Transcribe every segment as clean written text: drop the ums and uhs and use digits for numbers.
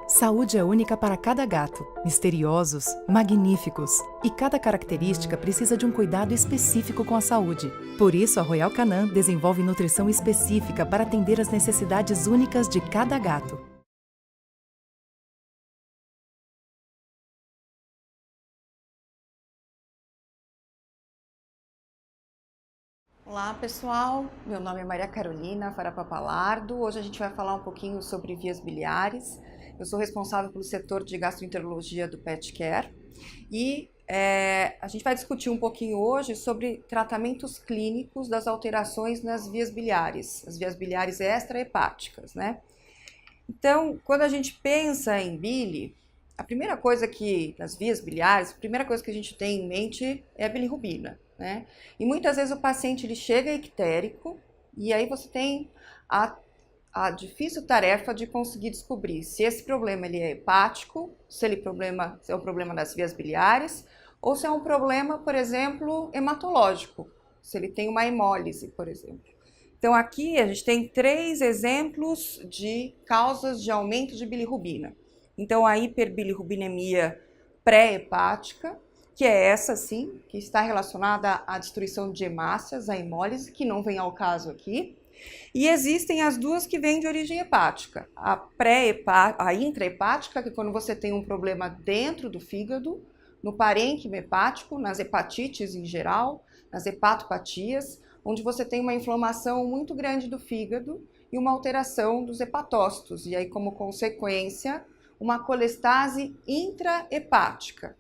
Saúde é única para cada gato, misteriosos, magníficos, e cada característica precisa de um cuidado específico com a saúde. Por isso, a Royal Canin desenvolve nutrição específica para atender às necessidades únicas de cada gato. Olá pessoal, meu nome é Maria Carolina Farapapalardo. Hoje a gente vai falar um pouquinho sobre vias biliares. Eu sou responsável pelo setor de gastroenterologia do Pet Care e a gente vai discutir um pouquinho hoje sobre tratamentos clínicos das alterações nas vias biliares, as vias biliares extrahepáticas, né? Então, quando a gente pensa em bile, a primeira coisa nas vias biliares, a primeira coisa que a gente tem em mente é a bilirrubina, né? E muitas vezes o paciente ele chega ictérico e aí você tem a difícil tarefa de conseguir descobrir se esse problema ele é hepático, se é um problema das vias biliares, ou se é um problema, por exemplo, hematológico, se ele tem uma hemólise, por exemplo. Então aqui a gente tem 3 exemplos de causas de aumento de bilirrubina. Então a hiperbilirrubinemia pré-hepática, que é essa sim, que está relacionada à destruição de hemácias, a hemólise, que não vem ao caso aqui. E existem as duas que vêm de origem hepática. A intrahepática, que é quando você tem um problema dentro do fígado, no parênquima hepático, nas hepatites em geral, nas hepatopatias, onde você tem uma inflamação muito grande do fígado e uma alteração dos hepatócitos, e aí como consequência, uma colestase intrahepática.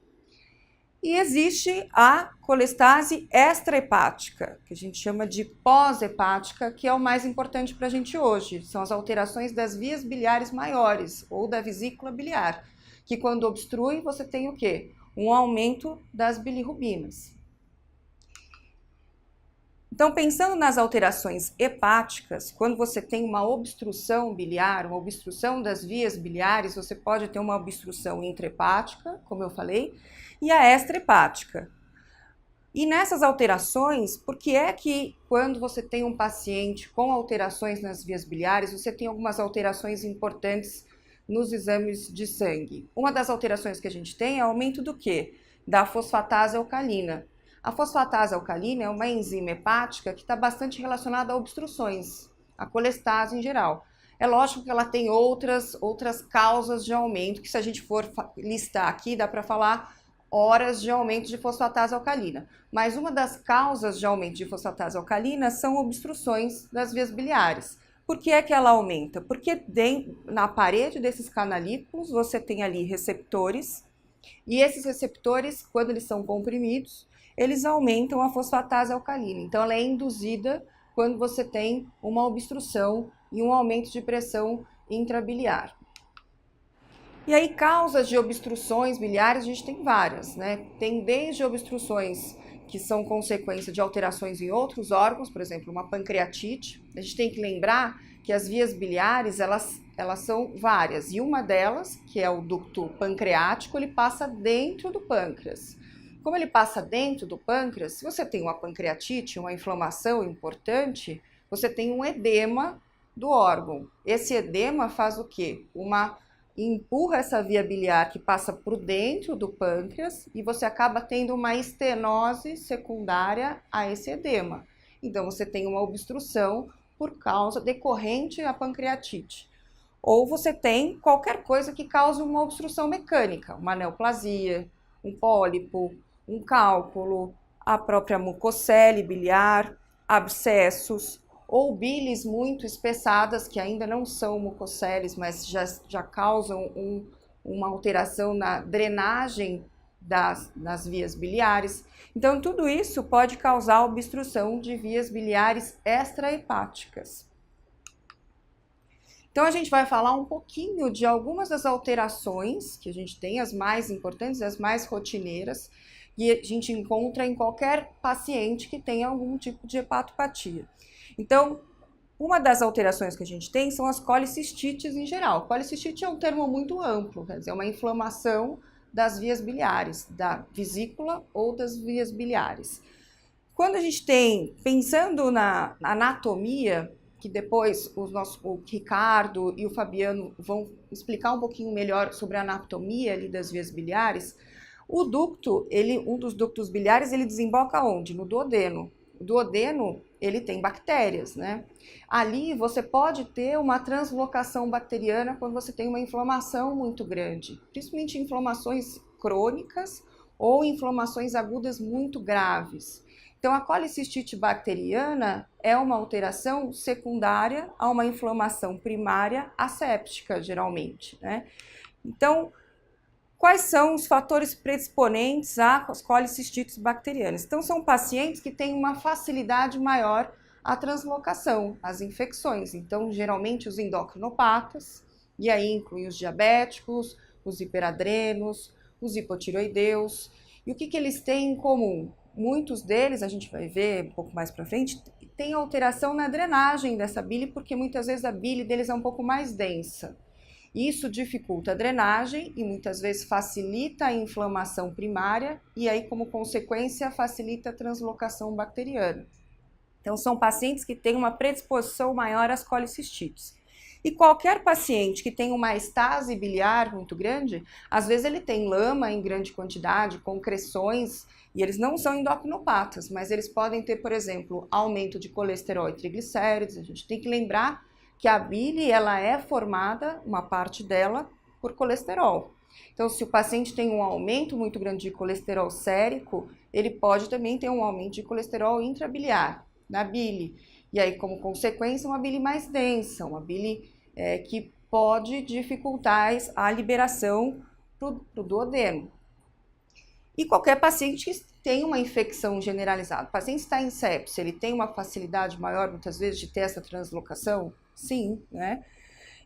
E existe a colestase extrahepática, que a gente chama de pós-hepática, que é o mais importante para a gente hoje. São as alterações das vias biliares maiores, ou da vesícula biliar, que quando obstrui, você tem o quê? Um aumento das bilirrubinas. Então, pensando nas alterações hepáticas, quando você tem uma obstrução biliar, uma obstrução das vias biliares, você pode ter uma obstrução intrahepática, como eu falei, e a extrahepática. E nessas alterações, por que é que quando você tem um paciente com alterações nas vias biliares, você tem algumas alterações importantes nos exames de sangue? Uma das alterações que a gente tem é aumento do quê? Da fosfatase alcalina. A fosfatase alcalina é uma enzima hepática que está bastante relacionada a obstruções, a colestase em geral. É lógico que ela tem outras causas de aumento, que se a gente for listar aqui, dá para falar horas de aumento de fosfatase alcalina. Mas uma das causas de aumento de fosfatase alcalina são obstruções das vias biliares. Por que é que ela aumenta? Porque na parede desses canalículos você tem ali receptores, e esses receptores, quando eles são comprimidos, eles aumentam a fosfatase alcalina. Então, ela é induzida quando você tem uma obstrução e um aumento de pressão intrabiliar. E aí, causas de obstruções biliares, a gente tem várias, né? Tem desde obstruções que são consequência de alterações em outros órgãos, por exemplo, uma pancreatite. A gente tem que lembrar que as vias biliares, elas são várias, e uma delas, que é o ducto pancreático, ele passa dentro do pâncreas. Como ele passa dentro do pâncreas, se você tem uma pancreatite, uma inflamação importante, você tem um edema do órgão. Esse edema faz o quê? Empurra essa via biliar que passa por dentro do pâncreas e você acaba tendo uma estenose secundária a esse edema. Então você tem uma obstrução por causa decorrente à pancreatite. Ou você tem qualquer coisa que cause uma obstrução mecânica, uma neoplasia, um pólipo, um cálculo, a própria mucocele biliar, abscessos, ou bilis muito espessadas, que ainda não são mucoceles, mas já causam uma alteração na drenagem das vias biliares. Então, tudo isso pode causar obstrução de vias biliares extrahepáticas. Então, a gente vai falar um pouquinho de algumas das alterações que a gente tem, as mais importantes, as mais rotineiras, e a gente encontra em qualquer paciente que tenha algum tipo de hepatopatia. Então, uma das alterações que a gente tem são as colicistites em geral. Colicistite é um termo muito amplo, quer dizer, é uma inflamação das vias biliares, da vesícula ou das vias biliares. Quando a gente tem, pensando na anatomia, que depois o Ricardo e o Fabiano vão explicar um pouquinho melhor sobre a anatomia ali das vias biliares, o ducto, um dos ductos biliares, ele desemboca onde? No duodeno. O duodeno, ele tem bactérias, né? Ali você pode ter uma translocação bacteriana quando você tem uma inflamação muito grande, principalmente inflamações crônicas ou inflamações agudas muito graves. Então, a colicistite bacteriana é uma alteração secundária a uma inflamação primária asséptica, geralmente, né? Então, quais são os fatores predisponentes às colicistites bacterianas? Então, são pacientes que têm uma facilidade maior à translocação, às infecções. Então, geralmente, os endocrinopatas, e aí inclui os diabéticos, os hiperadrenos, os hipotiroideus. E o que eles têm em comum? Muitos deles, a gente vai ver um pouco mais para frente, tem alteração na drenagem dessa bile, porque muitas vezes a bile deles é um pouco mais densa. Isso dificulta a drenagem e muitas vezes facilita a inflamação primária e aí, como consequência, facilita a translocação bacteriana. Então, são pacientes que têm uma predisposição maior às colicistites. E qualquer paciente que tem uma estase biliar muito grande, às vezes ele tem lama em grande quantidade, concreções, e eles não são endocrinopatas, mas eles podem ter, por exemplo, aumento de colesterol e triglicéridos. A gente tem que lembrar que a bile, ela é formada, uma parte dela, por colesterol. Então, se o paciente tem um aumento muito grande de colesterol sérico, ele pode também ter um aumento de colesterol intrabiliar na bile. E aí, como consequência, uma bile mais densa, uma bile que pode dificultar a liberação pro duodeno. E qualquer paciente que tem uma infecção generalizada, o paciente está em sepse, ele tem uma facilidade maior, muitas vezes, de ter essa translocação? Sim, né?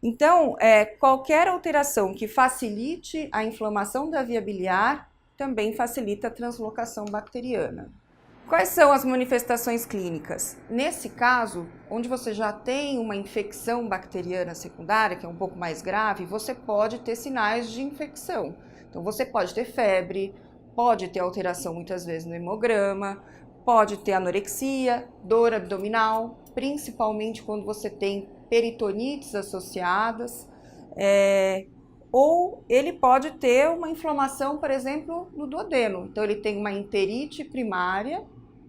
Então, qualquer alteração que facilite a inflamação da via biliar também facilita a translocação bacteriana. Quais são as manifestações clínicas? Nesse caso, onde você já tem uma infecção bacteriana secundária, que é um pouco mais grave, você pode ter sinais de infecção. Então, você pode ter febre, pode ter alteração muitas vezes no hemograma, pode ter anorexia, dor abdominal, principalmente quando você tem peritonites associadas, ou ele pode ter uma inflamação, por exemplo, no duodeno. Então, ele tem uma enterite primária,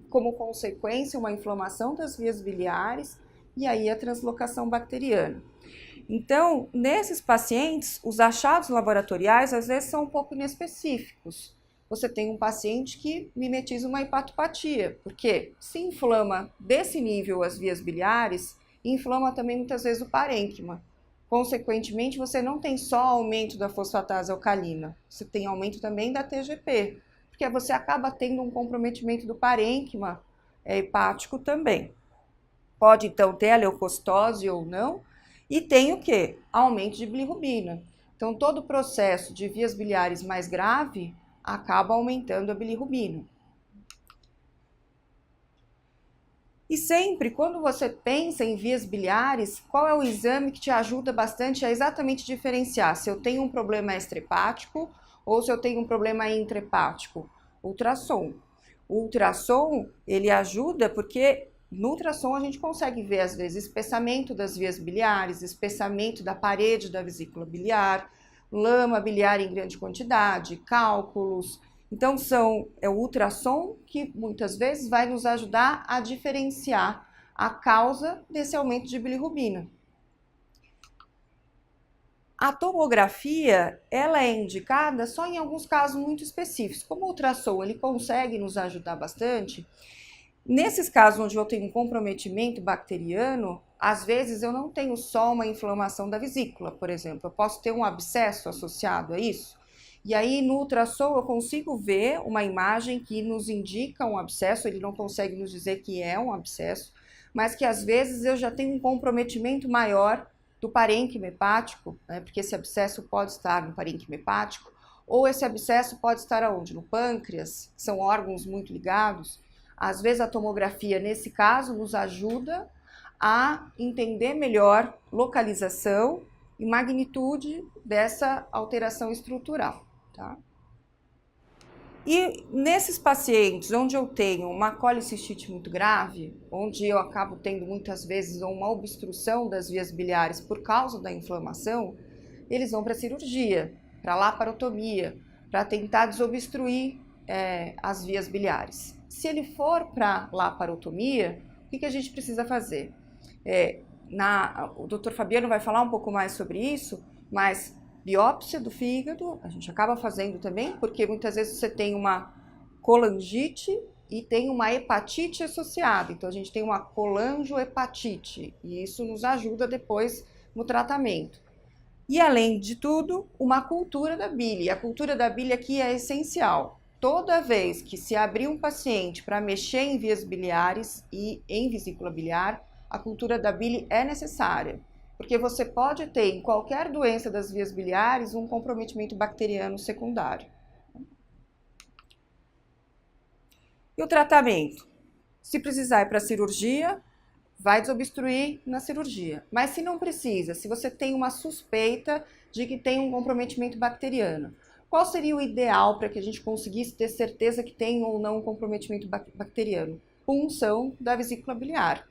como consequência, uma inflamação das vias biliares e aí a translocação bacteriana. Então, nesses pacientes, os achados laboratoriais às vezes são um pouco inespecíficos. Você tem um paciente que mimetiza uma hepatopatia, porque se inflama desse nível as vias biliares, inflama também muitas vezes o parênquima. Consequentemente, você não tem só aumento da fosfatase alcalina, você tem aumento também da TGP, porque você acaba tendo um comprometimento do parênquima hepático também. Pode, então, ter a leucocitose ou não, e tem o quê? Aumento de bilirrubina. Então, todo o processo de vias biliares mais grave acaba aumentando a bilirrubina. E sempre, quando você pensa em vias biliares, qual é o exame que te ajuda bastante a exatamente diferenciar se eu tenho um problema extrahepático ou se eu tenho um problema intrahepático? Ultrassom. O ultrassom, ele ajuda porque no ultrassom a gente consegue ver, às vezes, espessamento das vias biliares, espessamento da parede da vesícula biliar, lama biliar em grande quantidade, cálculos. Então, é o ultrassom que muitas vezes vai nos ajudar a diferenciar a causa desse aumento de bilirrubina. A tomografia, ela é indicada só em alguns casos muito específicos. Como o ultrassom, ele consegue nos ajudar bastante. Nesses casos onde eu tenho um comprometimento bacteriano, às vezes eu não tenho só uma inflamação da vesícula, por exemplo. Eu posso ter um abscesso associado a isso. E aí, no ultrassom, eu consigo ver uma imagem que nos indica um abscesso, ele não consegue nos dizer que é um abscesso, mas que às vezes eu já tenho um comprometimento maior do parênquima hepático, né, porque esse abscesso pode estar no parênquima hepático, ou esse abscesso pode estar aonde? No pâncreas, que são órgãos muito ligados. Às vezes a tomografia, nesse caso, nos ajuda a entender melhor localização e magnitude dessa alteração estrutural. Tá? E nesses pacientes onde eu tenho uma colicistite muito grave, onde eu acabo tendo muitas vezes uma obstrução das vias biliares por causa da inflamação, eles vão para a cirurgia, para a laparotomia, para tentar desobstruir as vias biliares. Se ele for para laparotomia, o que a gente precisa fazer? O Dr. Fabiano vai falar um pouco mais sobre isso, mas biópsia do fígado, a gente acaba fazendo também, porque muitas vezes você tem uma colangite e tem uma hepatite associada. Então, a gente tem uma colangiohepatite e isso nos ajuda depois no tratamento. E, além de tudo, uma cultura da bile. A cultura da bile aqui é essencial. Toda vez que se abrir um paciente para mexer em vias biliares e em vesícula biliar, a cultura da bile é necessária. Porque você pode ter, em qualquer doença das vias biliares, um comprometimento bacteriano secundário. E o tratamento? Se precisar ir para a cirurgia, vai desobstruir na cirurgia. Mas se não precisa, se você tem uma suspeita de que tem um comprometimento bacteriano, qual seria o ideal para que a gente conseguisse ter certeza que tem ou não um comprometimento bacteriano? Punção da vesícula biliar.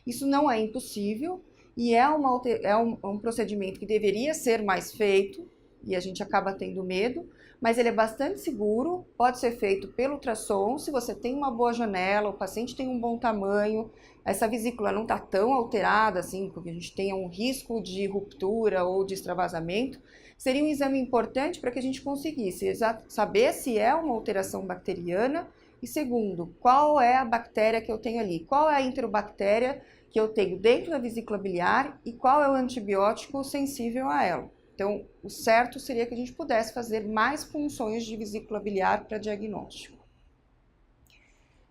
Isso não é impossível, e é um procedimento que deveria ser mais feito, e a gente acaba tendo medo, mas ele é bastante seguro, pode ser feito pelo ultrassom, se você tem uma boa janela, o paciente tem um bom tamanho, essa vesícula não está tão alterada assim, porque a gente tenha um risco de ruptura ou de extravasamento, seria um exame importante para que a gente conseguisse saber se é uma alteração bacteriana, e segundo, qual é a bactéria que eu tenho ali, qual é a enterobactéria que eu tenho dentro da vesícula biliar e qual é o antibiótico sensível a ela. Então, o certo seria que a gente pudesse fazer mais punções de vesícula biliar para diagnóstico.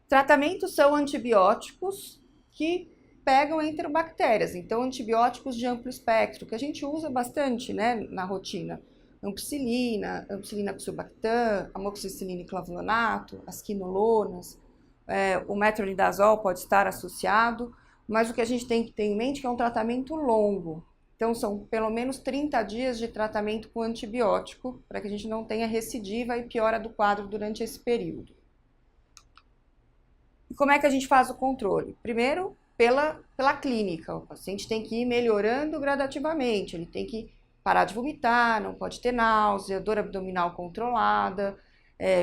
Tratamentos são antibióticos que pegam enterobactérias, então antibióticos de amplo espectro, que a gente usa bastante, né, na rotina. Ampicilina com sulbactam, amoxicilina e clavulanato, as quinolonas, o metronidazol pode estar associado, mas o que a gente tem que ter em mente é que é um tratamento longo. Então, são pelo menos 30 dias de tratamento com antibiótico, para que a gente não tenha recidiva e piora do quadro durante esse período. E como é que a gente faz o controle? Primeiro, pela clínica. O paciente tem que ir melhorando gradativamente, ele tem que parar de vomitar, não pode ter náusea, dor abdominal controlada,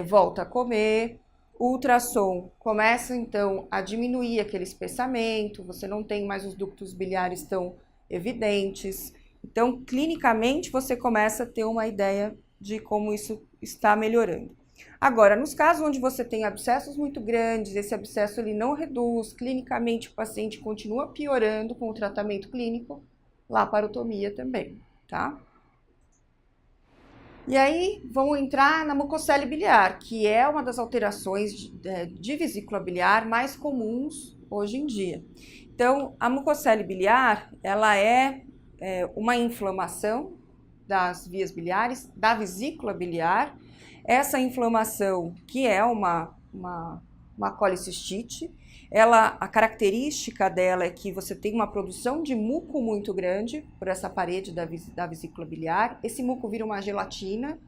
volta a comer. O ultrassom começa então a diminuir aquele espessamento, você não tem mais os ductos biliares tão evidentes. Então, clinicamente, você começa a ter uma ideia de como isso está melhorando. Agora, nos casos onde você tem abscessos muito grandes, esse abscesso ele não reduz, clinicamente o paciente continua piorando com o tratamento clínico, laparotomia também, tá? E aí, vamos entrar na mucocele biliar, que é uma das alterações de vesícula biliar mais comuns hoje em dia. Então, a mucocele biliar, ela é uma inflamação das vias biliares, da vesícula biliar. Essa inflamação, que é uma colicistite, a característica dela é que você tem uma produção de muco muito grande por essa parede da vesícula biliar. Esse muco vira uma gelatina.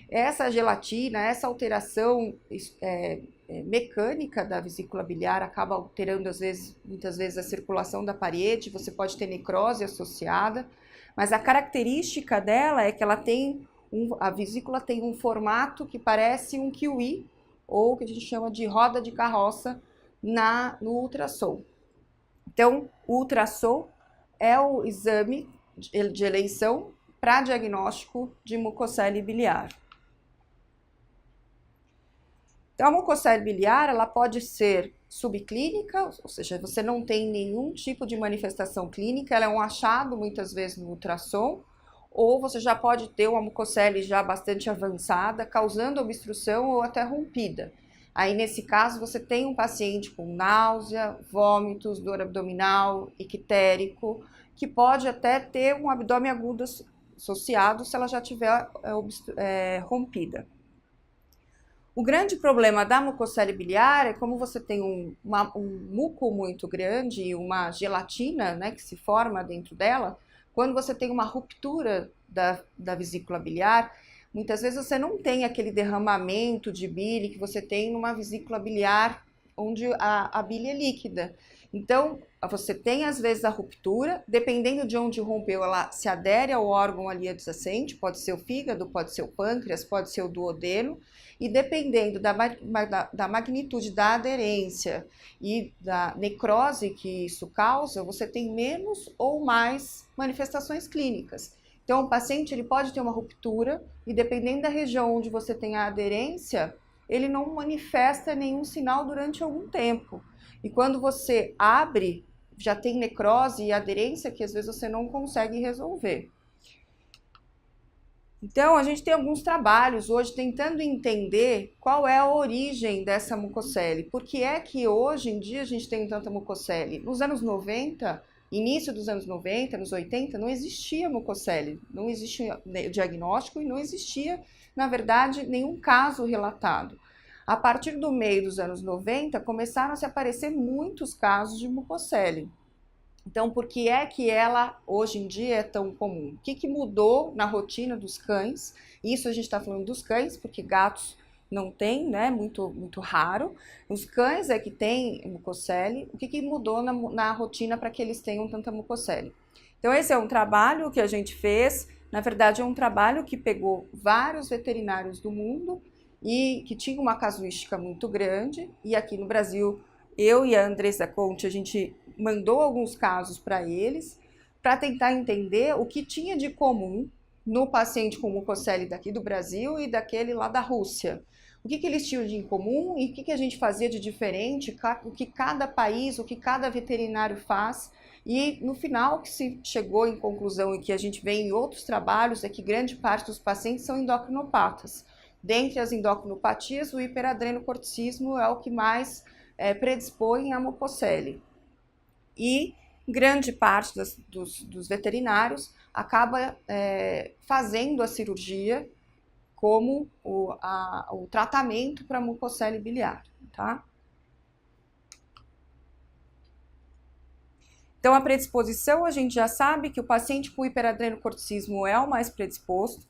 Essa gelatina, essa alteração mecânica da vesícula biliar acaba alterando, muitas vezes, a circulação da parede. Você pode ter necrose associada, mas a característica dela é que a vesícula tem um formato que parece um kiwi, ou que a gente chama de roda de carroça, no ultrassom. Então, o ultrassom é o exame de eleição para diagnóstico de mucocele biliar. Então, a mucocele biliar, ela pode ser subclínica, ou seja, você não tem nenhum tipo de manifestação clínica, ela é um achado muitas vezes no ultrassom, ou você já pode ter uma mucocele já bastante avançada, causando obstrução ou até rompida. Aí, nesse caso, você tem um paciente com náusea, vômitos, dor abdominal, ictérico, que pode até ter um abdômen agudo associado se ela já tiver rompida. O grande problema da mucocele biliar é como você tem um muco muito grande e uma gelatina, né, que se forma dentro dela. Quando você tem uma ruptura da vesícula biliar, muitas vezes você não tem aquele derramamento de bile que você tem numa vesícula biliar, onde a bile é líquida. Então, você tem às vezes a ruptura, dependendo de onde rompeu, ela se adere ao órgão ali adjacente, pode ser o fígado, pode ser o pâncreas, pode ser o duodeno, e dependendo da magnitude da aderência e da necrose que isso causa, você tem menos ou mais manifestações clínicas. Então, o paciente ele pode ter uma ruptura e dependendo da região onde você tem a aderência, ele não manifesta nenhum sinal durante algum tempo. E quando você abre, já tem necrose e aderência que às vezes você não consegue resolver. Então, a gente tem alguns trabalhos hoje tentando entender qual é a origem dessa mucocele. Por que é que hoje em dia a gente tem tanta mucocele? Nos anos 90, início dos anos 90, nos 80, não existia mucocele, não existia diagnóstico e não existia, na verdade, nenhum caso relatado. A partir do meio dos anos 90, começaram a se aparecer muitos casos de mucocele. Então, por que é que ela, hoje em dia, é tão comum? O que mudou na rotina dos cães? Isso a gente está falando dos cães, porque gatos não tem, né? Muito raro. Os cães é que têm mucocele. O que mudou na rotina para que eles tenham tanta mucocele? Então, esse é um trabalho que a gente fez. Na verdade, é um trabalho que pegou vários veterinários do mundo e que tinha uma casuística muito grande, e aqui no Brasil, eu e a Andressa Conte, a gente mandou alguns casos para eles, para tentar entender o que tinha de comum no paciente com mucocele daqui do Brasil e daquele lá da Rússia. O que eles tinham de comum e o que a gente fazia de diferente, o que cada país, o que cada veterinário faz. E no final, o que se chegou em conclusão e que a gente vê em outros trabalhos é que grande parte dos pacientes são endocrinopatas. Dentre as endocrinopatias, o hiperadrenocorticismo é o que mais predispõe à mucocele. E grande parte dos veterinários acaba fazendo a cirurgia como o tratamento para mucocele biliar, tá? Então, a predisposição, a gente já sabe que o paciente com hiperadrenocorticismo é o mais predisposto,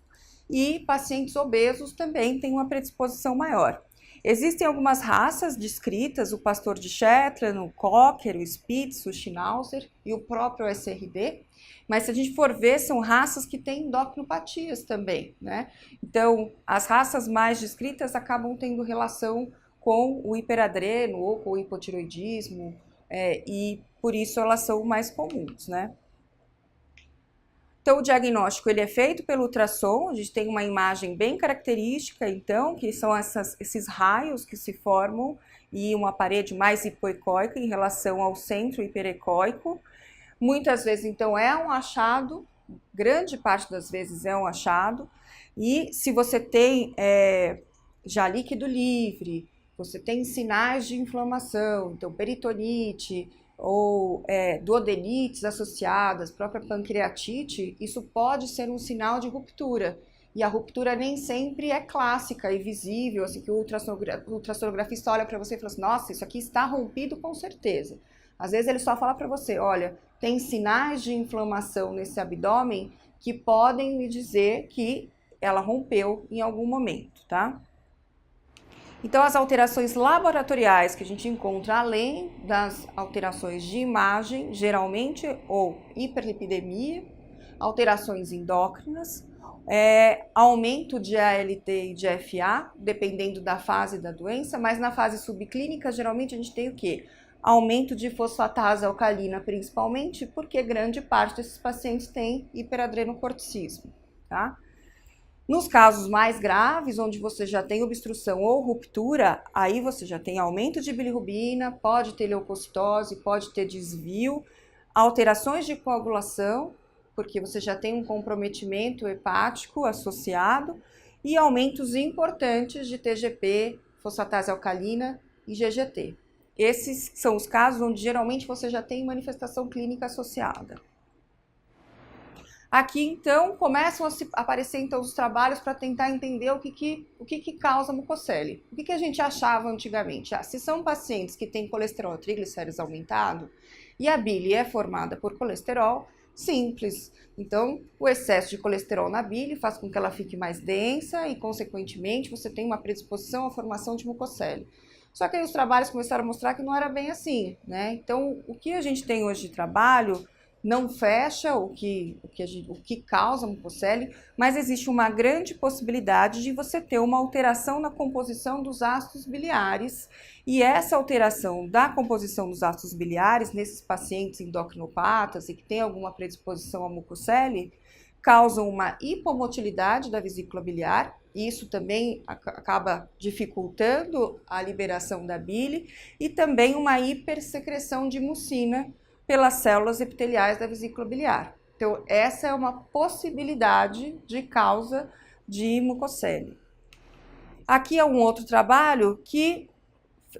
e pacientes obesos também têm uma predisposição maior. Existem algumas raças descritas, o pastor de Shetland, o Cocker, o Spitz, o Schnauzer e o próprio SRD, mas se a gente for ver, são raças que têm endocrinopatias também, né? Então, as raças mais descritas acabam tendo relação com o hiperadreno ou com o hipotiroidismo, e por isso elas são mais comuns, né? Então, o diagnóstico ele é feito pelo ultrassom, a gente tem uma imagem bem característica, então, que são esses raios que se formam e uma parede mais hipoecóica em relação ao centro hiperecóico. Muitas vezes, então, é um achado, grande parte das vezes é um achado, e se você tem já líquido livre, você tem sinais de inflamação, então peritonite, ou duodenites associadas, própria pancreatite, isso pode ser um sinal de ruptura. E a ruptura nem sempre é clássica e visível, assim que o ultrassonografista olha para você e fala assim, nossa, isso aqui está rompido com certeza. Às vezes ele só fala para você, olha, tem sinais de inflamação nesse abdômen que podem me dizer que ela rompeu em algum momento, tá? Então, as alterações laboratoriais que a gente encontra, além das alterações de imagem, geralmente, ou hiperlipidemia, alterações endócrinas, aumento de ALT e de FA, dependendo da fase da doença, mas na fase subclínica, geralmente a gente tem o quê? Aumento de fosfatase alcalina, principalmente, porque grande parte desses pacientes tem hiperadrenocorticismo, tá? Nos casos mais graves, onde você já tem obstrução ou ruptura, aí você já tem aumento de bilirrubina, pode ter leucocitose, pode ter desvio, alterações de coagulação, porque você já tem um comprometimento hepático associado, e aumentos importantes de TGP, fosfatase alcalina e GGT. Esses são os casos onde geralmente você já tem manifestação clínica associada. Aqui, então, começam a aparecer então, os trabalhos para tentar entender o que causa mucocele. O que a gente achava antigamente? Se são pacientes que têm colesterol triglicéridos aumentado e a bile é formada por colesterol, Simples. Então, o excesso de colesterol na bile faz com que ela fique mais densa e, consequentemente, você tem uma predisposição à formação de mucocele. Só que aí os trabalhos começaram a mostrar que não era bem assim, né? Então, o que a gente tem hoje de trabalho não fecha o que causa mucocele, mas existe uma grande possibilidade de você ter uma alteração na composição dos ácidos biliares. E essa alteração da composição dos ácidos biliares nesses pacientes endocrinopatas e que têm alguma predisposição à mucocele, causam uma hipomotilidade da vesícula biliar. Isso também acaba dificultando a liberação da bile e também uma hipersecreção de mucina pelas células epiteliais da vesícula biliar. Então, essa é uma possibilidade de causa de mucocele. Aqui é um outro trabalho que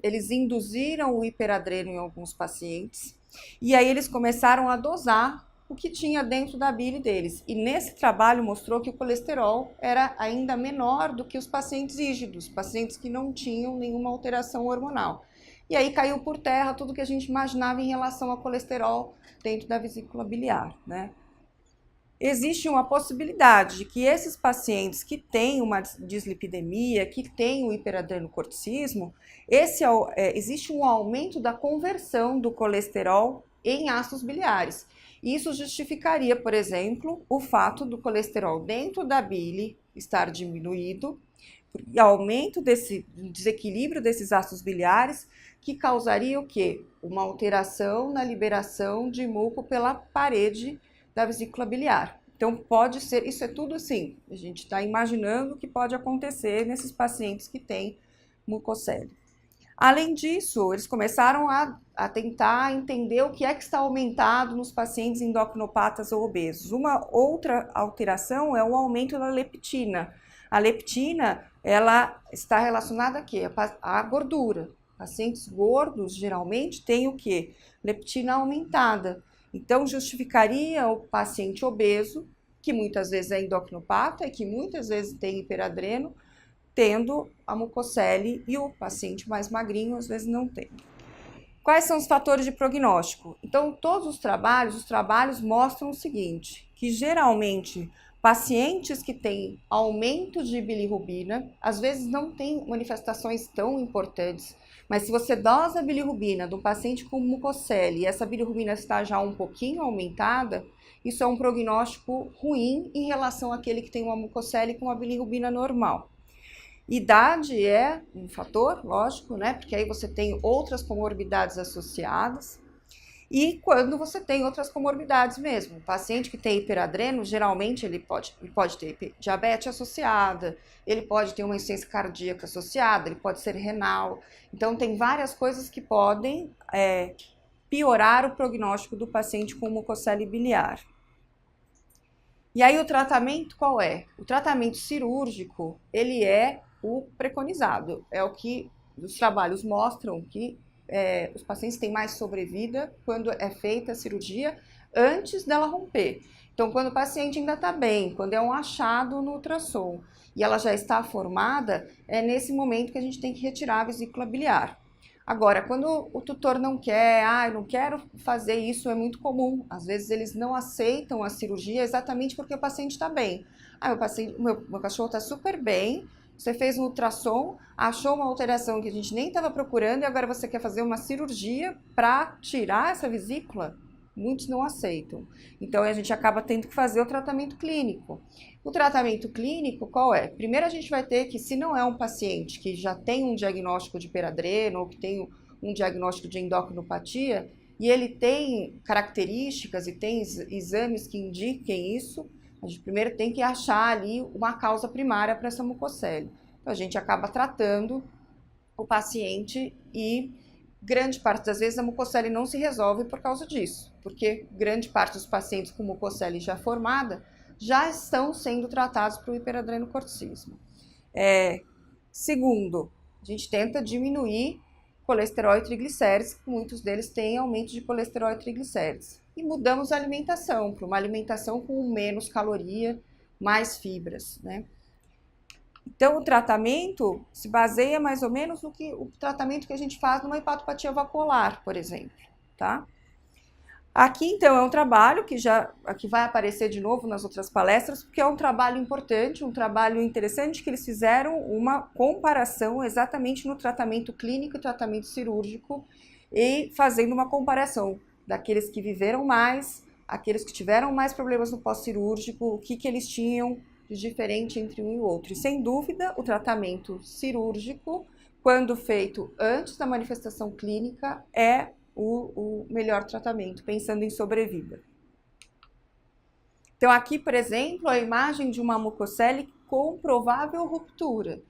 eles induziram o hiperadreno em alguns pacientes e aí eles começaram a dosar o que tinha dentro da bile deles. E nesse trabalho mostrou que o colesterol era ainda menor do que os pacientes rígidos, pacientes que não tinham nenhuma alteração hormonal. E aí caiu por terra tudo que a gente imaginava em relação ao colesterol dentro da vesícula biliar, né? Existe uma possibilidade de que esses pacientes que têm uma dislipidemia, que têm o hiperadrenocorticismo, existe um aumento da conversão do colesterol em ácidos biliares. Isso justificaria, por exemplo, o fato do colesterol dentro da bile estar diminuído, e aumento desse desequilíbrio desses ácidos biliares, que causaria o quê? Uma alteração na liberação de muco pela parede da vesícula biliar. Então pode ser, isso é tudo assim, a gente está imaginando o que pode acontecer nesses pacientes que têm mucocele. Além disso, eles começaram a tentar entender o que é que está aumentado nos pacientes endocrinopatas ou obesos. Uma outra alteração é o aumento da leptina. A leptina, ela está relacionada a quê? A gordura. Pacientes gordos geralmente têm o quê? Leptina aumentada. Então, justificaria o paciente obeso, que muitas vezes é endocrinopata e que muitas vezes tem hiperadreno, tendo a mucocele, e o paciente mais magrinho às vezes não tem. Quais são os fatores de prognóstico? Então, todos os trabalhos mostram o seguinte, que geralmente pacientes que têm aumento de bilirrubina, às vezes não têm manifestações tão importantes, mas se você dosa a bilirrubina de um paciente com mucocele e essa bilirrubina está já um pouquinho aumentada, isso é um prognóstico ruim em relação àquele que tem uma mucocele com uma bilirrubina normal. Idade é um fator, lógico, né? Porque aí você tem outras comorbidades associadas. E quando você tem outras comorbidades mesmo. O paciente que tem hiperadreno, geralmente ele pode ter diabetes associada, ele pode ter uma insuficiência cardíaca associada, ele pode ser renal. Então, tem várias coisas que podem piorar o prognóstico do paciente com mucocele biliar. E aí, o tratamento qual é? O tratamento cirúrgico, ele é o preconizado. É o que os trabalhos mostram que os pacientes têm mais sobrevida quando é feita a cirurgia antes dela romper. Então, quando o paciente ainda está bem, quando é um achado no ultrassom e ela já está formada, é nesse momento que a gente tem que retirar a vesícula biliar. Agora, quando o tutor não quer, eu não quero fazer isso, é muito comum. Às vezes eles não aceitam a cirurgia exatamente porque o paciente está bem. Meu cachorro está super bem, você fez um ultrassom, achou uma alteração que a gente nem estava procurando e agora você quer fazer uma cirurgia para tirar essa vesícula? Muitos não aceitam. Então, a gente acaba tendo que fazer o tratamento clínico. O tratamento clínico, qual é? Primeiro, a gente vai ter que, se não é um paciente que já tem um diagnóstico de hiperadreno ou que tem um diagnóstico de endocrinopatia e ele tem características e tem exames que indiquem isso, a gente primeiro tem que achar ali uma causa primária para essa mucocele. Então, a gente acaba tratando o paciente e grande parte das vezes a mucocele não se resolve por causa disso, porque grande parte dos pacientes com mucocele já formada já estão sendo tratados para o hiperadrenocorticismo. Segundo, a gente tenta diminuir colesterol e triglicérides, muitos deles têm aumento de colesterol e triglicérides. E mudamos a alimentação para uma alimentação com menos caloria, mais fibras, né? Então, o tratamento se baseia mais ou menos no que o tratamento que a gente faz numa hepatopatia vacuolar, por exemplo, tá? Aqui, então, é um trabalho que aqui vai aparecer de novo nas outras palestras, porque é um trabalho importante, um trabalho interessante, que eles fizeram uma comparação exatamente no tratamento clínico e tratamento cirúrgico, e fazendo uma comparação daqueles que viveram mais, aqueles que tiveram mais problemas no pós-cirúrgico, o que eles tinham de diferente entre um e o outro. E, sem dúvida, o tratamento cirúrgico, quando feito antes da manifestação clínica, é o melhor tratamento, pensando em sobrevida. Então, aqui, por exemplo, a imagem de uma mucocele com provável ruptura.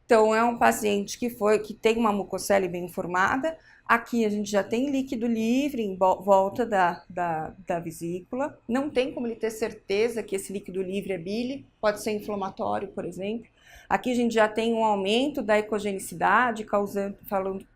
Então, é um paciente que tem uma mucocele bem formada. Aqui a gente já tem líquido livre em volta da vesícula. Não tem como ele ter certeza que esse líquido livre é bile, pode ser inflamatório, por exemplo. Aqui a gente já tem um aumento da ecogenicidade, falando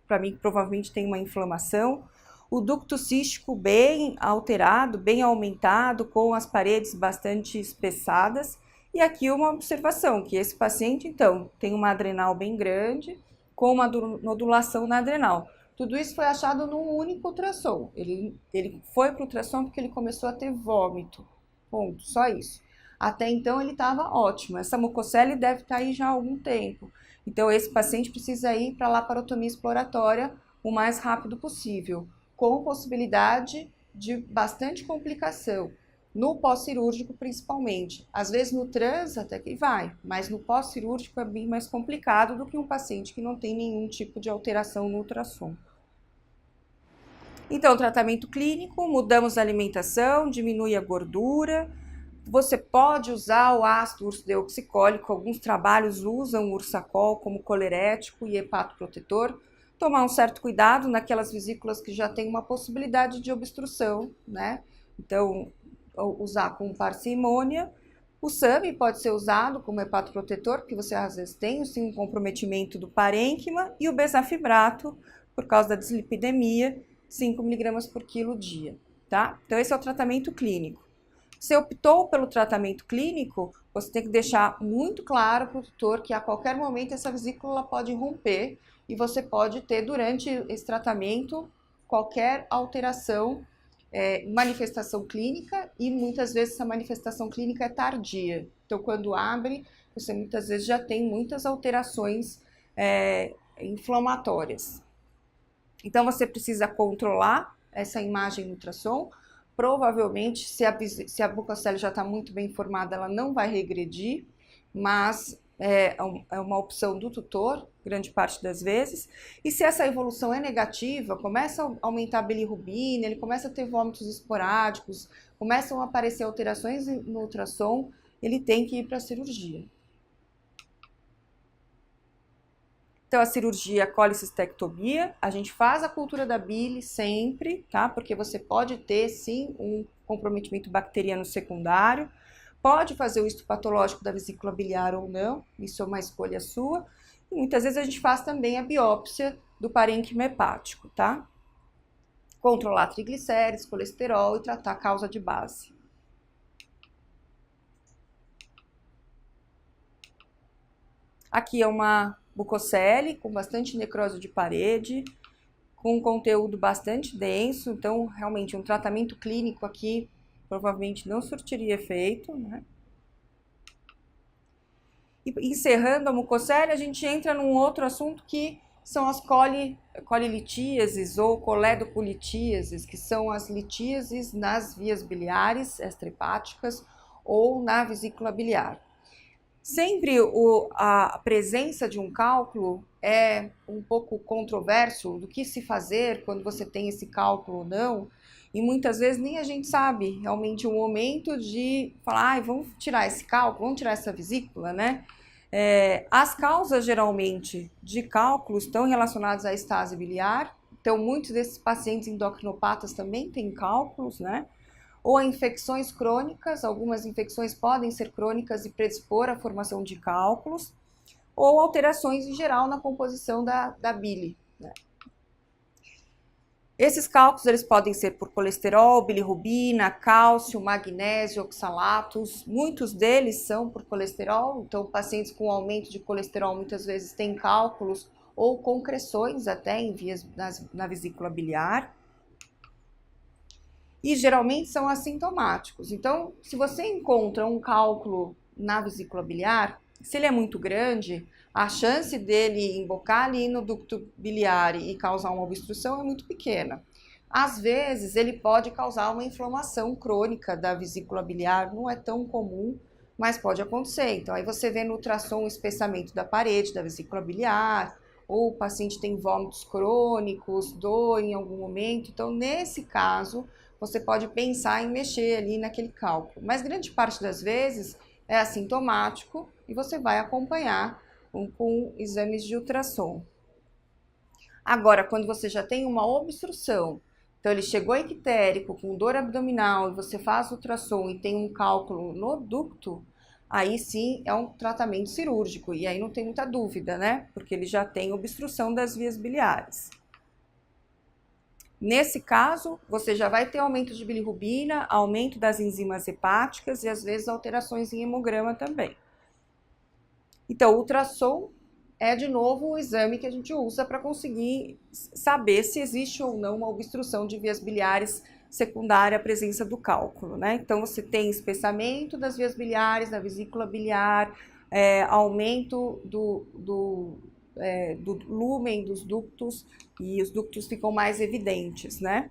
para mim que provavelmente tem uma inflamação. O ducto cístico bem alterado, bem aumentado, com as paredes bastante espessadas. E aqui uma observação, que esse paciente, então, tem uma adrenal bem grande, com uma nodulação na adrenal. Tudo isso foi achado num único ultrassom. Ele foi para o ultrassom porque ele começou a ter vômito. Ponto, só isso. Até então ele estava ótimo. Essa mucocele deve estar aí já há algum tempo. Então esse paciente precisa ir para a laparotomia exploratória o mais rápido possível, com possibilidade de bastante complicação. No pós-cirúrgico, principalmente. Às vezes no trans até que vai, mas no pós-cirúrgico é bem mais complicado do que um paciente que não tem nenhum tipo de alteração no ultrassom. Então, tratamento clínico, mudamos a alimentação, diminui a gordura. Você pode usar o ácido ursodeoxicólico, alguns trabalhos usam o ursacol como colerético e hepatoprotetor. Tomar um certo cuidado naquelas vesículas que já tem uma possibilidade de obstrução, né? Então, usar com parcimônia. O SAMI pode ser usado como hepatoprotetor, porque você às vezes tem sim, um comprometimento do parênquima, e o bezafibrato, por causa da dislipidemia, 5 mg por quilo dia, tá? Então esse é o tratamento clínico. Se optou pelo tratamento clínico, você tem que deixar muito claro para o tutor que a qualquer momento essa vesícula pode romper e você pode ter durante esse tratamento qualquer alteração, manifestação clínica, e muitas vezes essa manifestação clínica é tardia. Então, quando abre, você muitas vezes já tem muitas alterações inflamatórias. Então, você precisa controlar essa imagem no ultrassom. Provavelmente, se a mucocele já está muito bem formada, ela não vai regredir, mas é uma opção do tutor, grande parte das vezes. E se essa evolução é negativa, começa a aumentar a bilirrubina, ele começa a ter vômitos esporádicos, começam a aparecer alterações no ultrassom, ele tem que ir para a cirurgia. Então, a cirurgia colicistectomia, a gente faz a cultura da bile sempre, tá? Porque você pode ter, sim, um comprometimento bacteriano secundário, pode fazer o histopatológico da vesícula biliar ou não, isso é uma escolha sua. E muitas vezes a gente faz também a biópsia do parênquima hepático, tá? Controlar triglicérides, colesterol e tratar a causa de base. Aqui é uma mucocele com bastante necrose de parede, com um conteúdo bastante denso, então realmente um tratamento clínico aqui provavelmente não surtiria efeito, né? E encerrando a mucocele, a gente entra num outro assunto que são as colilitíases ou coledocolitíases, que são as litíases nas vias biliares extrahepáticas ou na vesícula biliar. Sempre a presença de um cálculo é um pouco controverso do que se fazer quando você tem esse cálculo ou não, e muitas vezes nem a gente sabe realmente o momento de falar, vamos tirar esse cálculo, vamos tirar essa vesícula, né? As causas geralmente de cálculos estão relacionadas à estase biliar, então muitos desses pacientes endocrinopatas também têm cálculos, né? Ou a infecções crônicas, algumas infecções podem ser crônicas e predispor à formação de cálculos, ou alterações em geral na composição da bile, né? Esses cálculos eles podem ser por colesterol, bilirrubina, cálcio, magnésio, oxalatos, muitos deles são por colesterol, então pacientes com aumento de colesterol muitas vezes têm cálculos ou concreções até em vias na vesícula biliar. e geralmente são assintomáticos. Então, se você encontra um cálculo na vesícula biliar, se ele é muito grande, a chance dele embocar ali no ducto biliar e causar uma obstrução é muito pequena. Às vezes, ele pode causar uma inflamação crônica da vesícula biliar, não é tão comum, mas pode acontecer. Então, aí você vê no ultrassom o espessamento da parede da vesícula biliar, ou o paciente tem vômitos crônicos, dor em algum momento. Então, nesse caso, você pode pensar em mexer ali naquele cálculo. Mas grande parte das vezes é assintomático e você vai acompanhar com exames de ultrassom. Agora, quando você já tem uma obstrução, então ele chegou ictérico, com dor abdominal, e você faz ultrassom e tem um cálculo no ducto, aí sim é um tratamento cirúrgico, e aí não tem muita dúvida, né? Porque ele já tem obstrução das vias biliares. Nesse caso, você já vai ter aumento de bilirrubina, aumento das enzimas hepáticas e às vezes alterações em hemograma também. Então, o ultrassom é de novo o exame que a gente usa para conseguir saber se existe ou não uma obstrução de vias biliares secundária à presença do cálculo, né? Então, você tem espessamento das vias biliares, da vesícula biliar, aumento do lúmen dos ductos e os ductos ficam mais evidentes, né?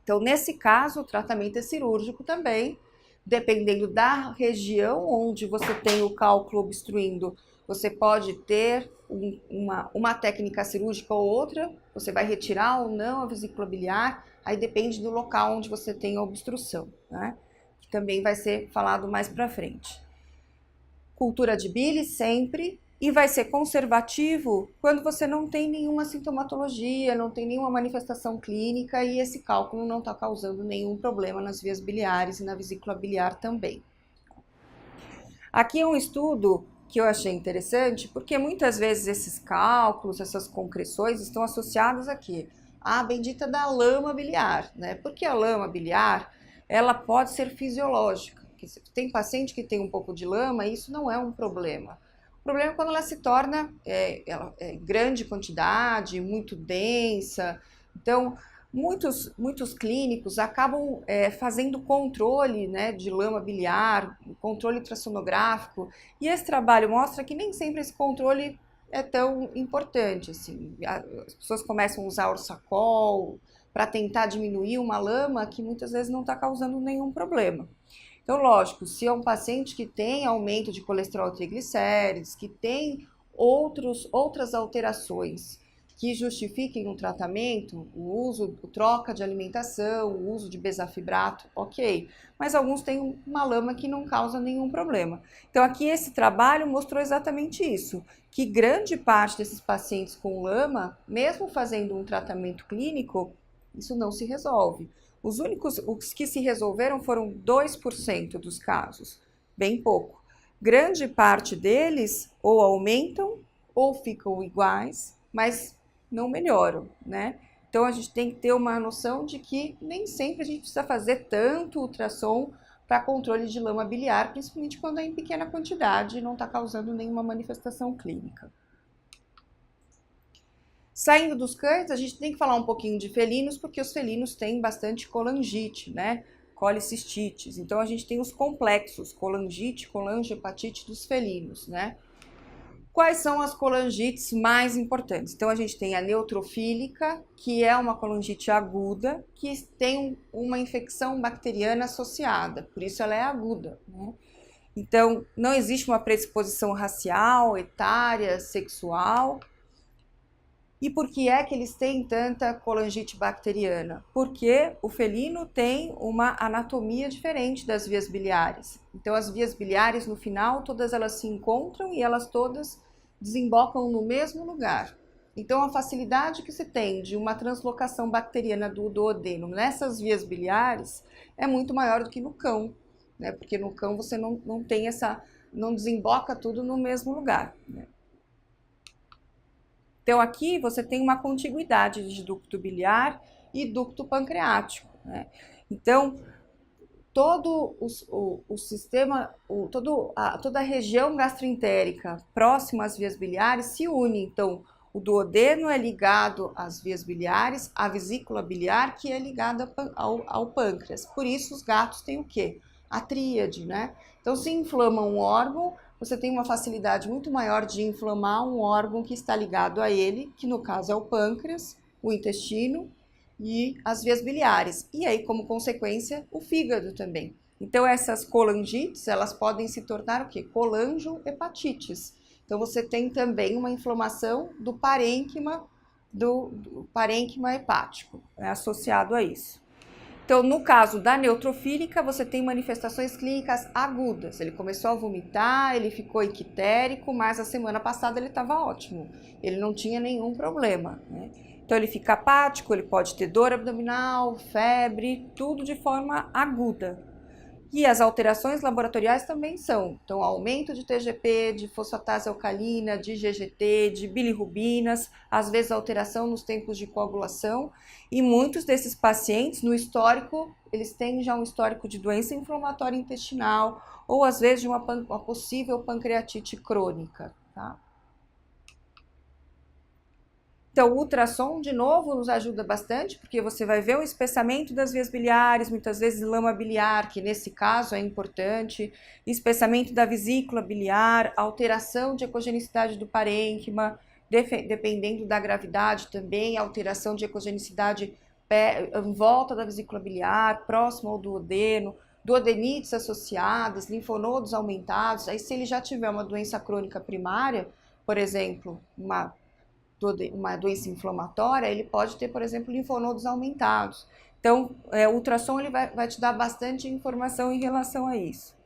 Então, nesse caso, o tratamento é cirúrgico também, dependendo da região onde você tem o cálculo obstruindo, você pode ter uma técnica cirúrgica ou outra, você vai retirar ou não a vesícula biliar, aí depende do local onde você tem a obstrução, né? Que também vai ser falado mais para frente. Cultura de bile sempre, e vai ser conservativo quando você não tem nenhuma sintomatologia, não tem nenhuma manifestação clínica e esse cálculo não está causando nenhum problema nas vias biliares e na vesícula biliar também. Aqui é um estudo que eu achei interessante, porque muitas vezes esses cálculos, essas concreções estão associadas aqui à bendita da lama biliar, né? Porque a lama biliar, ela pode ser fisiológica. Tem paciente que tem um pouco de lama e isso não é um problema. O problema é quando ela se torna grande quantidade, muito densa. Então, muitos clínicos acabam fazendo controle, né, de lama biliar, controle ultrassonográfico, e esse trabalho mostra que nem sempre esse controle é tão importante. Assim. As pessoas começam a usar Orsacol para tentar diminuir uma lama que muitas vezes não está causando nenhum problema. Então, lógico, se é um paciente que tem aumento de colesterol e triglicérides, que tem outras alterações que justifiquem um tratamento, o uso, a troca de alimentação, o uso de bezafibrato, ok. Mas alguns têm uma lama que não causa nenhum problema. Então, aqui esse trabalho mostrou exatamente isso, que grande parte desses pacientes com lama, mesmo fazendo um tratamento clínico, isso não se resolve. Os que se resolveram foram 2% dos casos, bem pouco. Grande parte deles ou aumentam ou ficam iguais, mas não melhoram, né? Então a gente tem que ter uma noção de que nem sempre a gente precisa fazer tanto ultrassom para controle de lama biliar, principalmente quando é em pequena quantidade e não está causando nenhuma manifestação clínica. Saindo dos cães, a gente tem que falar um pouquinho de felinos, porque os felinos têm bastante colangite, né? Colicistites. Então, a gente tem os complexos, colangite, colangiopatite dos felinos, né? Quais são as colangites mais importantes? Então, a gente tem a neutrofílica, que é uma colangite aguda, que tem uma infecção bacteriana associada, por isso ela é aguda, né? Então, não existe uma predisposição racial, etária, sexual. E por que é que eles têm tanta colangite bacteriana? Porque o felino tem uma anatomia diferente das vias biliares. Então, as vias biliares, no final, todas elas se encontram e elas todas desembocam no mesmo lugar. Então, a facilidade que se tem de uma translocação bacteriana do duodeno nessas vias biliares é muito maior do que no cão, né? Porque no cão você não tem não desemboca tudo no mesmo lugar, né? Então, aqui você tem uma contiguidade de ducto biliar e ducto pancreático, né? Então, todo o sistema, toda a região gastroentérica próxima às vias biliares se une. Então, O duodeno é ligado às vias biliares, a vesícula biliar que é ligada ao pâncreas. Por isso os gatos têm o quê? A tríade, né? Então, se inflama um órgão, você tem uma facilidade muito maior de inflamar um órgão que está ligado a ele, que no caso é o pâncreas, o intestino e as vias biliares. E aí, como consequência, o fígado também. Então, essas colangites, elas podem se tornar o quê? Colangiohepatites. Então, você tem também uma inflamação do parênquima, do parênquima hepático, associado a isso. Então, no caso da neutrofílica, você tem manifestações clínicas agudas. Ele começou a vomitar, ele ficou ictérico, mas a semana passada ele estava ótimo. Ele não tinha nenhum problema, né? Então, ele fica apático, ele pode ter dor abdominal, febre, tudo de forma aguda. E as alterações laboratoriais também são, então, aumento de TGP, de fosfatase alcalina, de GGT, de bilirrubinas, às vezes alteração nos tempos de coagulação, e muitos desses pacientes, no histórico, eles têm já um histórico de doença inflamatória intestinal, ou às vezes de uma possível pancreatite crônica, tá? Então, o ultrassom, de novo, nos ajuda bastante, porque você vai ver o espessamento das vias biliares, muitas vezes lama biliar, que nesse caso é importante, espessamento da vesícula biliar, alteração de ecogenicidade do parênquima, dependendo da gravidade também, alteração de ecogenicidade em volta da vesícula biliar, próximo ao duodeno, duodenites associadas, linfonodos aumentados. Aí, se ele já tiver uma doença crônica primária, por exemplo, uma doença inflamatória, ele pode ter, por exemplo, linfonodos aumentados. Então, o ultrassom ele vai te dar bastante informação em relação a isso.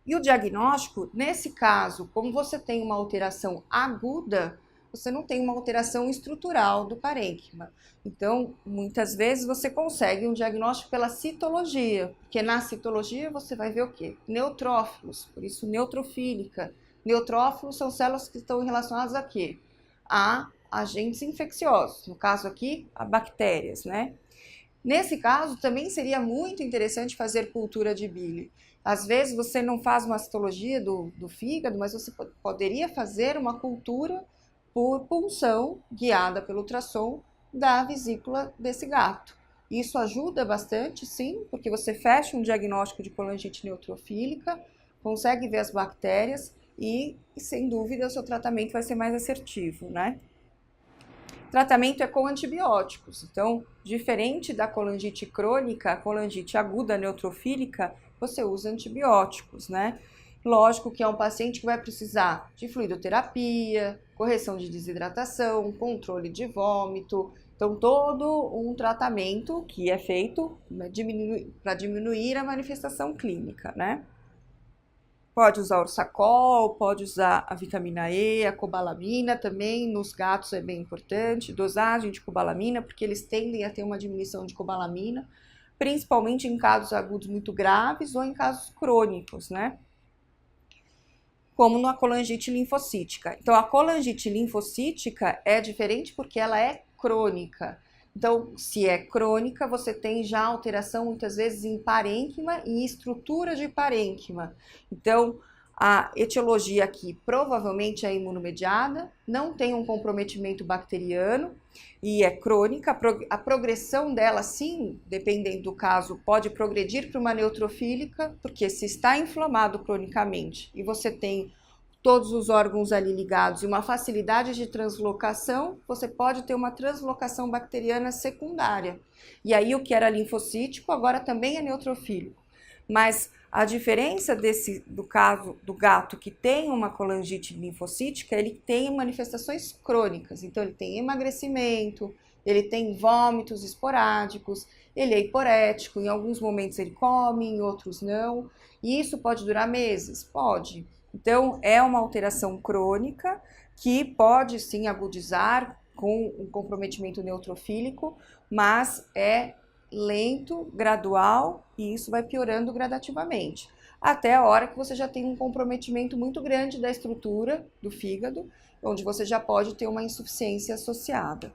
E o diagnóstico, nesse caso, como você tem uma alteração aguda, você não tem uma alteração estrutural do parênquima. Então, muitas vezes você consegue um diagnóstico pela citologia, porque na citologia você vai ver o quê? Neutrófilos, por isso neutrofílica. Neutrófilos são células que estão relacionadas a quê? A agentes infecciosos, no caso aqui, a bactérias, né? Nesse caso, também seria muito interessante fazer cultura de bile. Às vezes você não faz uma citologia do fígado, mas você poderia fazer uma cultura por punção, guiada pelo ultrassom, da vesícula desse gato. Isso ajuda bastante, sim, porque você fecha um diagnóstico de colangite neutrofílica, consegue ver as bactérias, e, sem dúvida, o seu tratamento vai ser mais assertivo, né? Tratamento é com antibióticos. Então, diferente da colangite crônica, a colangite aguda neutrofílica, você usa antibióticos, né? Lógico que é um paciente que vai precisar de fluidoterapia, correção de desidratação, controle de vômito. Então, todo um tratamento que é feito para diminuir a manifestação clínica, né? Pode usar orsacol, pode usar a vitamina E, a cobalamina também, nos gatos é bem importante, dosagem de cobalamina, porque eles tendem a ter uma diminuição de cobalamina, principalmente em casos agudos muito graves ou em casos crônicos, né? Como na colangite linfocítica. Então, a colangite linfocítica é diferente porque ela é crônica. Então, se é crônica, você tem já alteração muitas vezes em parênquima e estrutura de parênquima. Então, a etiologia aqui provavelmente é imunomediada, não tem um comprometimento bacteriano e é crônica. A progressão dela, sim, dependendo do caso, pode progredir para uma neutrofílica, porque se está inflamado cronicamente e você tem todos os órgãos ali ligados e uma facilidade de translocação, você pode ter uma translocação bacteriana secundária. E aí o que era linfocítico agora também é neutrofílico. Mas a diferença do caso do gato que tem uma colangite linfocítica, ele tem manifestações crônicas. Então ele tem emagrecimento, ele tem vômitos esporádicos, ele é hiporético, em alguns momentos ele come, em outros não. E isso pode durar meses? Pode. Então, é uma alteração crônica que pode sim agudizar com um comprometimento neutrofílico, mas é lento, gradual e isso vai piorando gradativamente, até a hora que você já tem um comprometimento muito grande da estrutura do fígado, onde você já pode ter uma insuficiência associada.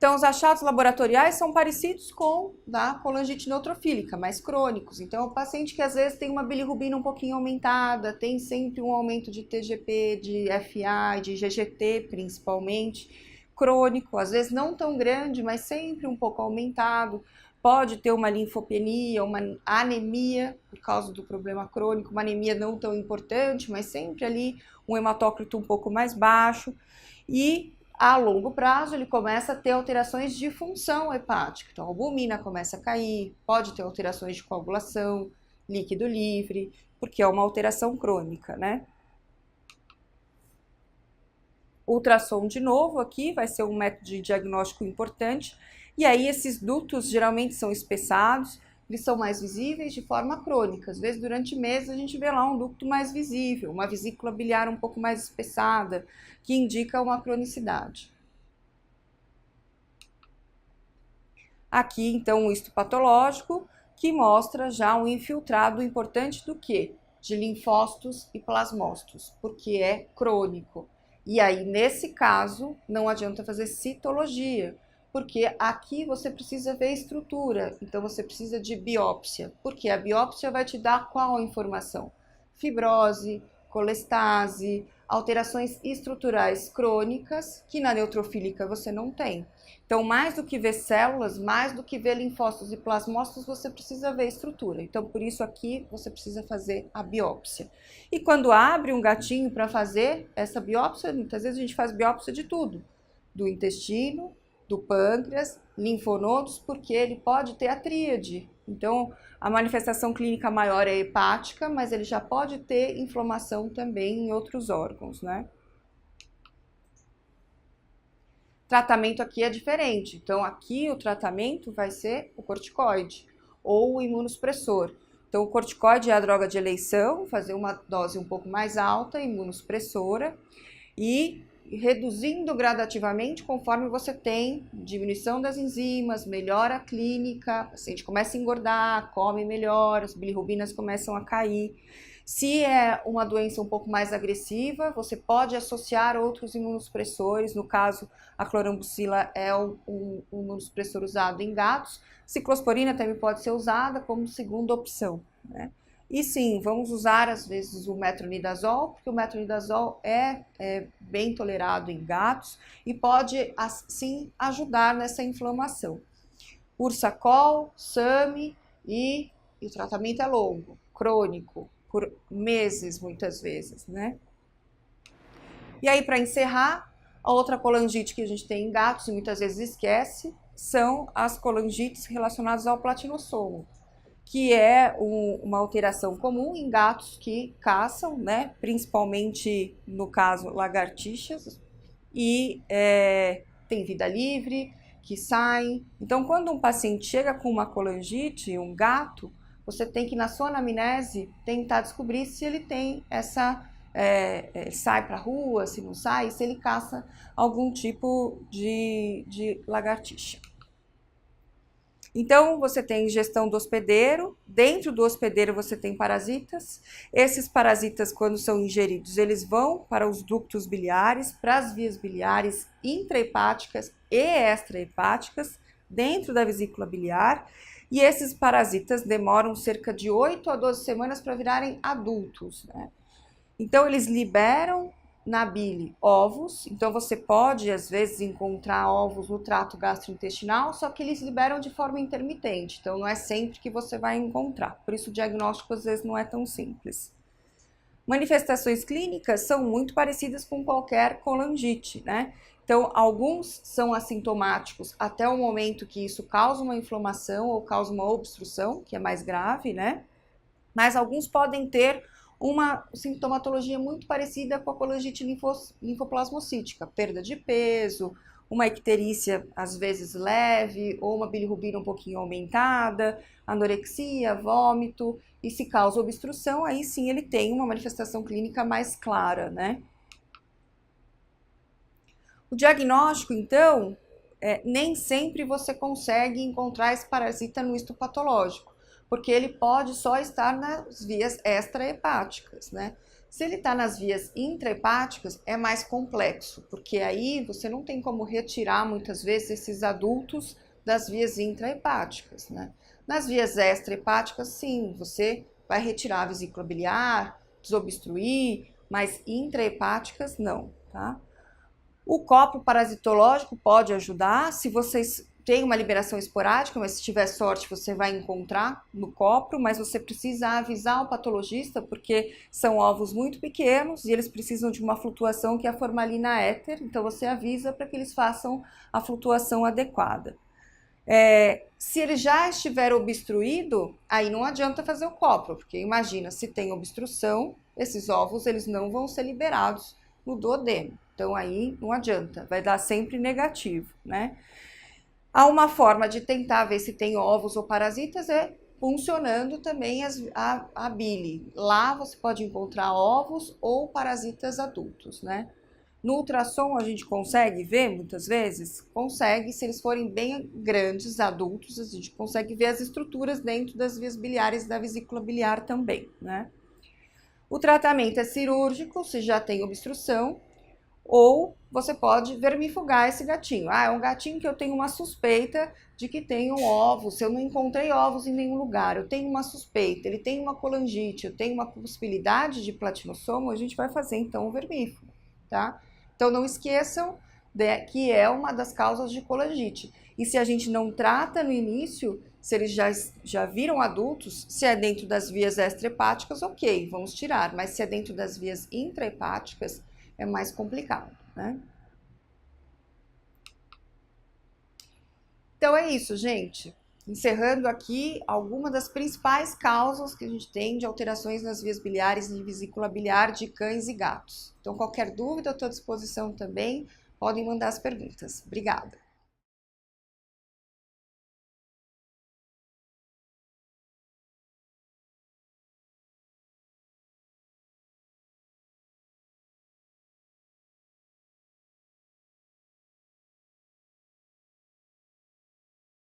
Então, os achados laboratoriais são parecidos com da colangite neutrofílica, mais crônicos. Então, o paciente que às vezes tem uma bilirrubina um pouquinho aumentada, tem sempre um aumento de TGP, de FA, de GGT principalmente, crônico, às vezes não tão grande, mas sempre um pouco aumentado. Pode ter uma linfopenia, uma anemia por causa do problema crônico, uma anemia não tão importante, mas sempre ali um hematócrito um pouco mais baixo. E a longo prazo, ele começa a ter alterações de função hepática. Então, a albumina começa a cair, pode ter alterações de coagulação, líquido livre, porque é uma alteração crônica, né? Ultrassom de novo aqui, vai ser um método de diagnóstico importante. E aí, esses dutos geralmente são espessados, eles são mais visíveis de forma crônica. Às vezes, durante meses, a gente vê lá um ducto mais visível, uma vesícula biliar um pouco mais espessada, que indica uma cronicidade. Aqui, então, o histopatológico, que mostra já um infiltrado importante do quê? De linfócitos e plasmócitos, porque é crônico. E aí, nesse caso, não adianta fazer citologia, porque aqui você precisa ver estrutura, então você precisa de biópsia, porque a biópsia vai te dar qual informação? Fibrose, colestase, alterações estruturais crônicas, que na neutrofílica você não tem. Então, mais do que ver células, mais do que ver linfócitos e plasmócitos, você precisa ver estrutura. Então, por isso aqui você precisa fazer a biópsia. E quando abre um gatinho para fazer essa biópsia, muitas vezes a gente faz biópsia de tudo, do intestino, do pâncreas, linfonodos, porque ele pode ter a tríade. Então, a manifestação clínica maior é hepática, mas ele já pode ter inflamação também em outros órgãos, né? Tratamento aqui é diferente. Então, aqui o tratamento vai ser o corticoide ou o imunossupressor. Então, o corticoide é a droga de eleição, fazer uma dose um pouco mais alta, imunossupressora, e reduzindo gradativamente conforme você tem diminuição das enzimas, melhora clínica, o paciente começa a engordar, come melhor, as bilirrubinas começam a cair. Se é uma doença um pouco mais agressiva, você pode associar outros imunossupressores, no caso a clorambucila é um imunossupressor usado em gatos, ciclosporina também pode ser usada como segunda opção, né? E sim, vamos usar às vezes o metronidazol, porque o metronidazol é bem tolerado em gatos e pode sim ajudar nessa inflamação. Ursacol, SAMI e o tratamento é longo, crônico, por meses muitas vezes, né? E aí, para encerrar, a outra colangite que a gente tem em gatos e muitas vezes esquece são as colangites relacionadas ao platinossomo, que é uma alteração comum em gatos que caçam, né? Principalmente, no caso, lagartixas, e tem vida livre, que saem. Então, quando um paciente chega com uma colangite, um gato, você tem que, na sua anamnese, tentar descobrir se ele tem essa... sai para a rua, se não sai, se ele caça algum tipo de lagartixa. Então, você tem ingestão do hospedeiro, dentro do hospedeiro você tem parasitas. Esses parasitas, quando são ingeridos, eles vão para os ductos biliares, para as vias biliares intrahepáticas e extrahepáticas, dentro da vesícula biliar. E esses parasitas demoram cerca de 8 a 12 semanas para virarem adultos, né? Então, eles liberam na bile ovos, então você pode às vezes encontrar ovos no trato gastrointestinal, só que eles liberam de forma intermitente, então não é sempre que você vai encontrar, por isso o diagnóstico às vezes não é tão simples. Manifestações clínicas são muito parecidas com qualquer colangite, né? Então, alguns são assintomáticos até o momento que isso causa uma inflamação ou causa uma obstrução, que é mais grave, né? Mas alguns podem ter uma sintomatologia muito parecida com a colangite linfoplasmocítica, perda de peso, uma icterícia às vezes leve, ou uma bilirrubina um pouquinho aumentada, anorexia, vômito, e se causa obstrução, aí sim ele tem uma manifestação clínica mais clara, né? O diagnóstico, então, nem sempre você consegue encontrar esse parasita no histopatológico, porque ele pode só estar nas vias extrahepáticas, né? Se ele está nas vias intrahepáticas, é mais complexo, porque aí você não tem como retirar muitas vezes esses adultos das vias intrahepáticas, né? Nas vias extrahepáticas, sim, você vai retirar a vesícula biliar, desobstruir, mas intrahepáticas não, tá? O copo parasitológico pode ajudar, se vocês têm uma liberação esporádica, mas se tiver sorte você vai encontrar no copro, mas você precisa avisar o patologista porque são ovos muito pequenos e eles precisam de uma flutuação que é a formalina éter, então você avisa para que eles façam a flutuação adequada. Se ele já estiver obstruído, aí não adianta fazer o copro, porque imagina, se tem obstrução, esses ovos eles não vão ser liberados no duodeno. Então aí não adianta, vai dar sempre negativo, né? Há uma forma de tentar ver se tem ovos ou parasitas funcionando também a bile. Lá você pode encontrar ovos ou parasitas adultos, né? No ultrassom a gente consegue ver muitas vezes? Consegue, se eles forem bem grandes, adultos, a gente consegue ver as estruturas dentro das vias biliares da vesícula biliar também, né? O tratamento é cirúrgico, se já tem obstrução, ou você pode vermifugar esse gatinho. É um gatinho que eu tenho uma suspeita de que tenham ovos, eu não encontrei ovos em nenhum lugar, eu tenho uma suspeita, ele tem uma colangite, eu tenho uma possibilidade de platinossomo, a gente vai fazer então o vermífugo, tá? Então não esqueçam que é uma das causas de colangite. E se a gente não trata no início, se eles já viram adultos, se é dentro das vias extrahepáticas, ok, vamos tirar. Mas se é dentro das vias intrahepáticas, é mais complicado, né? Então é isso, gente. Encerrando aqui algumas das principais causas que a gente tem de alterações nas vias biliares e vesícula biliar de cães e gatos. Então, qualquer dúvida, eu estou à disposição também. Podem mandar as perguntas. Obrigada.